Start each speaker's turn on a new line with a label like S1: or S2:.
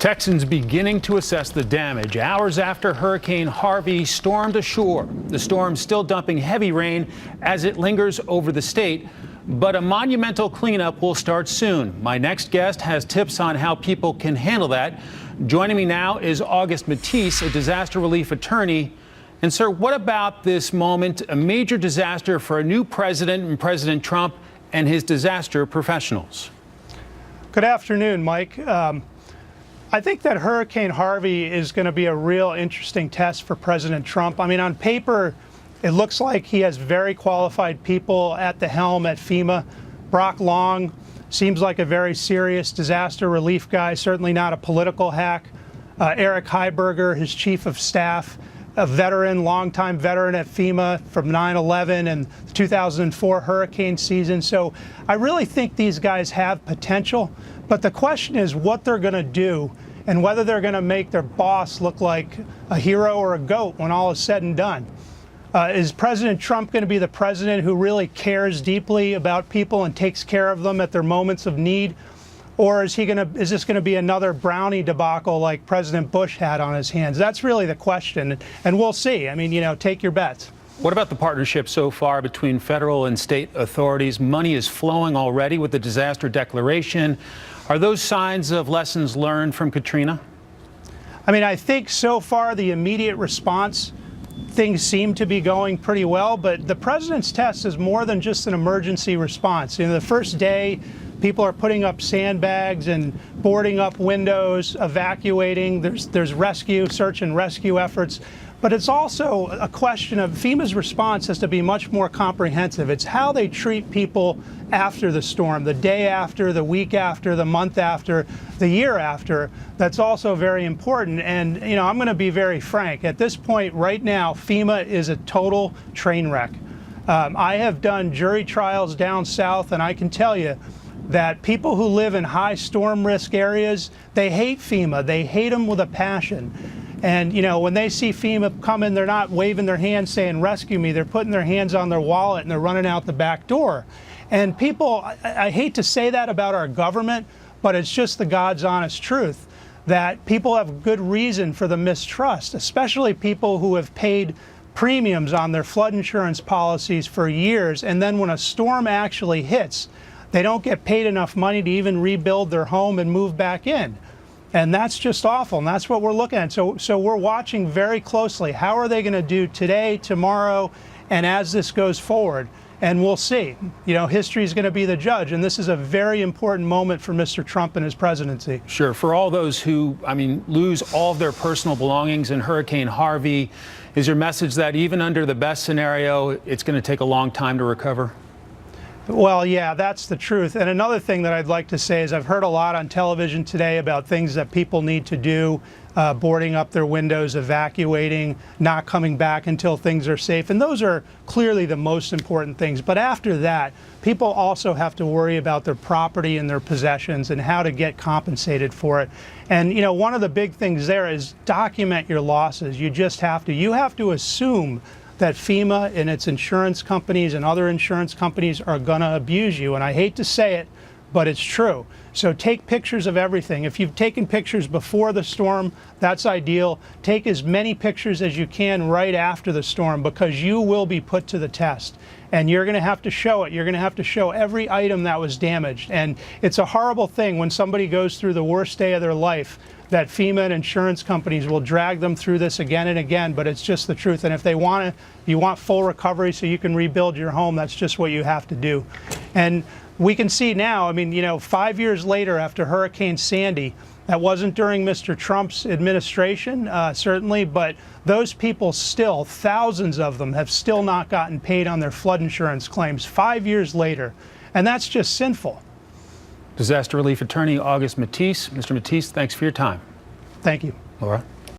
S1: Texans beginning to assess the damage hours after Hurricane Harvey stormed ashore. The storm still dumping heavy rain as it lingers over the state, but a monumental cleanup will start soon. My next guest has tips on how people can handle that. Joining me now is August Matteis, a disaster relief attorney. And sir, what about this moment, a major disaster for a new president and President Trump and his disaster professionals?
S2: Good afternoon, Mike. I think that Hurricane Harvey is going to be a real interesting test for President Trump. I mean, on paper, it looks like he has very qualified people at the helm at FEMA. Brock Long seems like a very serious disaster relief guy, certainly not a political hack. Eric Heiberger, his chief of staff, a veteran, longtime veteran at FEMA from 9/11 and the 2004 hurricane season. So I really think these guys have potential, but the question is what they're going to do and whether they're going to make their boss look like a hero or a goat when all is said and done. Is President Trump going to be the president who really cares deeply about people and takes care of them at their moments of need? Or is this going to be another brownie debacle like President Bush had on his hands? That's really the question, and we'll see. I mean, take your bets.
S1: What about the partnership so far between federal and state authorities? Money is flowing already with the disaster declaration. Are those signs of lessons learned from Katrina?
S2: I mean, I think so far the immediate response, things seem to be going pretty well, but the president's test is more than just an emergency response. The first day, people are putting up sandbags and boarding up windows, evacuating. There's rescue, search and rescue efforts. But it's also a question of FEMA's response has to be much more comprehensive. It's how they treat people after the storm, the day after, the week after, the month after, the year after. That's also very important. And, I'm going to be very frank. At this point right now, FEMA is a total train wreck. I have done jury trials down south, and I can tell you that people who live in high storm risk areas, they hate FEMA. They hate them with a passion. And, when they see FEMA come in, they're not waving their hands saying, rescue me. They're putting their hands on their wallet and they're running out the back door. And people, I hate to say that about our government, but it's just the God's honest truth that people have good reason for the mistrust, especially people who have paid premiums on their flood insurance policies for years. And then when a storm actually hits, they don't get paid enough money to even rebuild their home and move back in. And that's just awful, and that's what we're looking at. So we're watching very closely. How are they going to do today, tomorrow, and as this goes forward? And we'll see. History is going to be the judge, and this is a very important moment for Mr. Trump and his presidency.
S1: Sure. For all those who, lose all of their personal belongings in Hurricane Harvey, is your message that even under the best scenario, it's going to take a long time to recover?
S2: Well, yeah, that's the truth. And another thing that I'd like to say is I've heard a lot on television today about things that people need to do, boarding up their windows, evacuating, not coming back until things are safe. And those are clearly the most important things. But after that, people also have to worry about their property and their possessions and how to get compensated for it. And, one of the big things there is document your losses. You just have to. You have to assume that FEMA and its insurance companies and other insurance companies are going to abuse you. And I hate to say it, but it's true. So take pictures of everything. If you've taken pictures before the storm, that's ideal. Take as many pictures as you can right after the storm, because you will be put to the test. And you're going to have to show it. You're going to have to show every item that was damaged. And it's a horrible thing when somebody goes through the worst day of their life that FEMA and insurance companies will drag them through this again and again, but it's just the truth. And if you want full recovery so you can rebuild your home, that's just what you have to do. And we can see now, 5 years later after Hurricane Sandy, that wasn't during Mr. Trump's administration, certainly, but those people still, thousands of them, have still not gotten paid on their flood insurance claims 5 years later. And that's just sinful.
S1: Disaster relief attorney August Matteis. Mr. Matteis, thanks for your time.
S2: Thank you.
S1: Laura.